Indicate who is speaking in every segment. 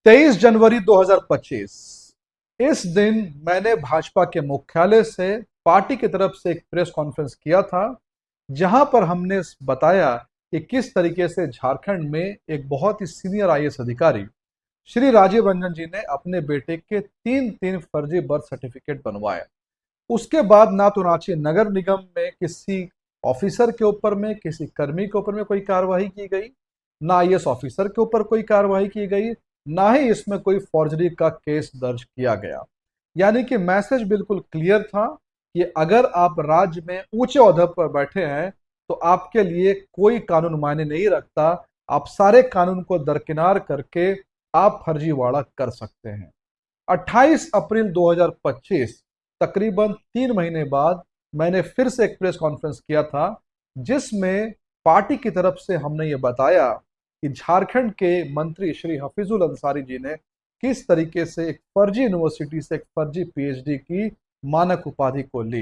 Speaker 1: 23 जनवरी 2025। इस दिन मैंने भाजपा के मुख्यालय से पार्टी की तरफ से एक प्रेस कॉन्फ्रेंस किया था, जहां पर हमने बताया कि किस तरीके से झारखंड में एक बहुत ही सीनियर आईएएस अधिकारी श्री राजीव रंजन जी ने अपने बेटे के तीन तीन फर्जी बर्थ सर्टिफिकेट बनवाए। उसके बाद ना तो रांची नगर निगम में किसी ऑफिसर के ऊपर में, किसी कर्मी के ऊपर में कोई कार्रवाई की गई, ना आईएएस ऑफिसर के ऊपर कोई कार्रवाई की गई, ना ही इसमें कोई फॉर्जरी का केस दर्ज किया गया। यानी कि मैसेज बिल्कुल क्लियर था कि अगर आप राज्य में ऊंचे ओहदे पर बैठे हैं तो आपके लिए कोई कानून मायने नहीं रखता। आप सारे कानून को दरकिनार करके आप फर्जीवाड़ा कर सकते हैं। 28 अप्रैल 2025, तकरीबन 3 महीने बाद, मैंने फिर से एक प्रेस कॉन्फ्रेंस किया था, जिसमें पार्टी की तरफ से हमने ये बताया कि झारखंड के मंत्री श्री हफीजुल अंसारी जी ने किस तरीके से एक फर्जी यूनिवर्सिटी से एक फर्जी पीएचडी की मानक उपाधि को ली।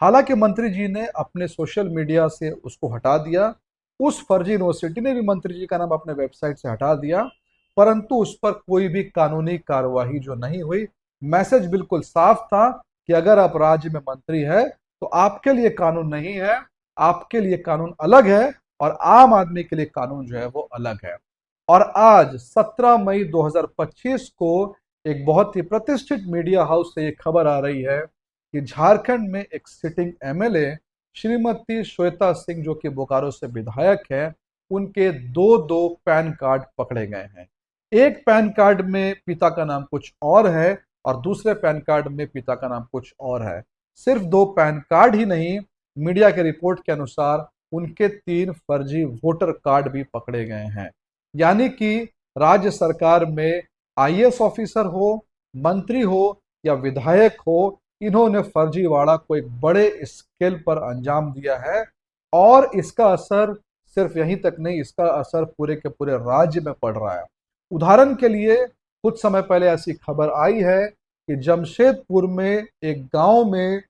Speaker 1: हालांकि मंत्री जी ने अपने सोशल मीडिया से उसको हटा दिया, उस फर्जी यूनिवर्सिटी ने भी मंत्री जी का नाम अपने वेबसाइट से हटा दिया, परंतु उस पर कोई भी कानूनी कार्यवाही जो नहीं हुई। मैसेज बिल्कुल साफ था कि अगर आप राज्य में मंत्री है तो आपके लिए कानून नहीं है, आपके लिए कानून अलग है और आम आदमी के लिए कानून जो है वो अलग है। और आज 17 मई 2025 को एक बहुत ही प्रतिष्ठित मीडिया हाउस से ये खबर आ रही है कि झारखंड में एक सिटिंग एमएलए श्रीमती श्वेता सिंह, जो कि बोकारो से विधायक है, उनके दो दो पैन कार्ड पकड़े गए हैं। एक पैन कार्ड में पिता का नाम कुछ और है और दूसरे पैन कार्ड में पिता का नाम कुछ और है। सिर्फ दो पैन कार्ड ही नहीं, मीडिया के रिपोर्ट के अनुसार उनके तीन फर्जी वोटर कार्ड भी पकड़े गए हैं। यानी कि राज्य सरकार में आईएएस ऑफिसर हो, मंत्री हो या विधायक हो, इन्होंने फर्जीवाड़ा को एक बड़े स्केल पर अंजाम दिया है। और इसका असर सिर्फ यहीं तक नहीं, इसका असर पूरे के पूरे राज्य में पड़ रहा है। उदाहरण के लिए कुछ समय पहले ऐसी खबर आई है कि जमशेदपुर में एक गांव में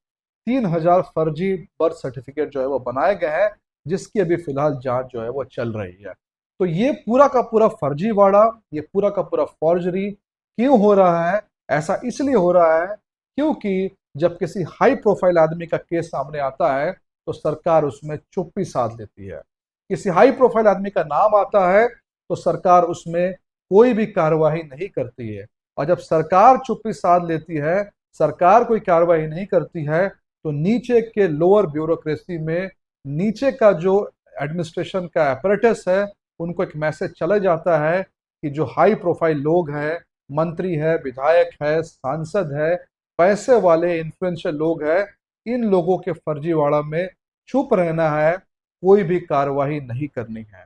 Speaker 1: 3,000 फर्जी बर्थ सर्टिफिकेट जो है वो बनाए गए हैं, जिसकी अभी फिलहाल जांच जो है वो चल रही है। तो ये पूरा का पूरा फर्जीवाड़ा, ये पूरा का पूरा फॉर्जरी क्यों हो रहा है? ऐसा इसलिए हो रहा है क्योंकि जब किसी हाई प्रोफाइल आदमी का केस सामने आता है तो सरकार उसमें चुप्पी साध लेती है। किसी हाई प्रोफाइल आदमी का नाम आता है तो सरकार उसमें कोई भी कार्रवाई नहीं करती है। और जब सरकार चुप्पी साध लेती है, सरकार कोई कार्रवाई नहीं करती है, तो नीचे के लोअर ब्यूरोक्रेसी में, नीचे का जो एडमिनिस्ट्रेशन का अपरेटस है, उनको एक मैसेज चला जाता है कि जो हाई प्रोफाइल लोग हैं, मंत्री है, विधायक है, सांसद है, पैसे वाले इन्फ्लुएंशियल लोग हैं, इन लोगों के फर्जीवाड़ा में चुप रहना है, कोई भी कार्रवाई नहीं करनी है।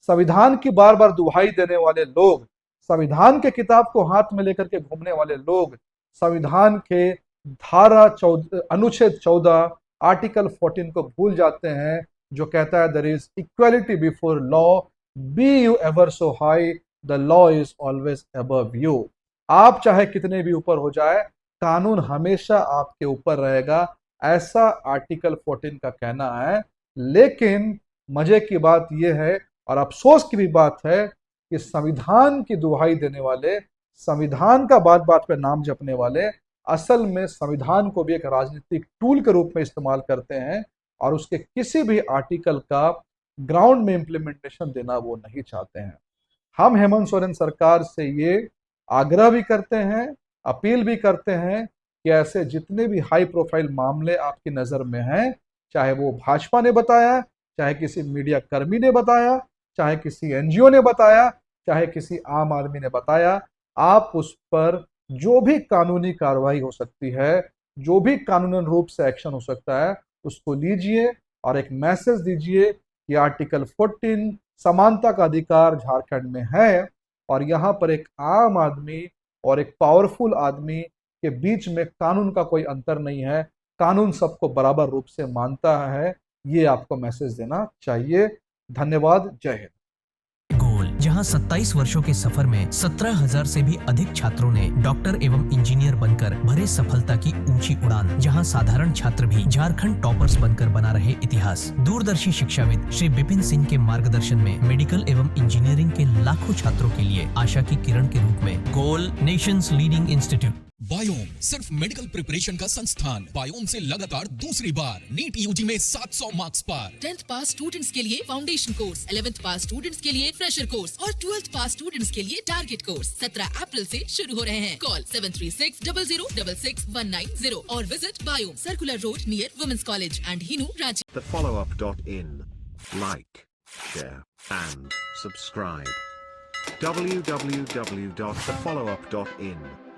Speaker 1: संविधान की बार बार दुहाई देने वाले लोग, संविधान के किताब को हाथ में लेकर के घूमने वाले लोग, संविधान के धारा 14, अनुच्छेद 14, आर्टिकल 14 को भूल जाते हैं, जो कहता है there is equality before law, be you ever so high, the law is always above you. आप चाहे कितने भी ऊपर हो जाए, कानून हमेशा आपके ऊपर रहेगा, ऐसा आर्टिकल 14 का कहना है। लेकिन मजे की बात यह है और अफसोस की भी बात है कि संविधान की दुहाई देने वाले, संविधान का बात बात पे नाम जपने वाले, असल में संविधान को भी एक राजनीतिक टूल के रूप में इस्तेमाल करते हैं और उसके किसी भी आर्टिकल का ग्राउंड में इंप्लीमेंटेशन देना वो नहीं चाहते हैं। हम हेमंत सोरेन सरकार से ये आग्रह भी करते हैं, अपील भी करते हैं कि ऐसे जितने भी हाई प्रोफाइल मामले आपकी नज़र में हैं, चाहे वो भाजपा ने बताया, चाहे किसी मीडिया कर्मी ने बताया, चाहे किसी एनजीओ ने बताया, चाहे किसी आम आदमी ने बताया, आप उस पर जो भी कानूनी कार्रवाई हो सकती है, जो भी कानूनन रूप से एक्शन हो सकता है, उसको लीजिए और एक मैसेज दीजिए कि आर्टिकल 14 समानता का अधिकार झारखंड में है और यहाँ पर एक आम आदमी और एक पावरफुल आदमी के बीच में कानून का कोई अंतर नहीं है, कानून सबको बराबर रूप से मानता है। ये आपको मैसेज देना चाहिए। धन्यवाद। जय हिंद।
Speaker 2: गोल, जहां जहां 27 वर्षों के सफर में 17,000 से भी अधिक छात्रों ने डॉक्टर एवं इंजीनियर बनकर भरे सफलता की ऊंची उड़ान। जहां साधारण छात्र भी झारखंड टॉपर्स बनकर बना रहे इतिहास। दूरदर्शी शिक्षाविद श्री विपिन सिंह के मार्गदर्शन में मेडिकल एवं इंजीनियरिंग के लाखों छात्रों के लिए आशा की किरण के रूप में गोल नेशंस लीडिंग इंस्टीट्यूट।
Speaker 3: बायोम सिर्फ मेडिकल प्रिपरेशन का संस्थान। बायोम से लगातार दूसरी बार नीट यूजी में 700 मार्क्स पार।
Speaker 4: 10th पास स्टूडेंट्स के लिए फाउंडेशन कोर्स, 11th पास स्टूडेंट्स के लिए फ्रेशर कोर्स और 12th पास स्टूडेंट्स के लिए टारगेट कोर्स 17 अप्रैल से शुरू हो रहे हैं। कॉल 7360066190 और विजिट बायोम, circular road near women's college and Hinoo, Ranchi.
Speaker 5: thefollowup.in. Like, share, and subscribe. www.thefollowup.in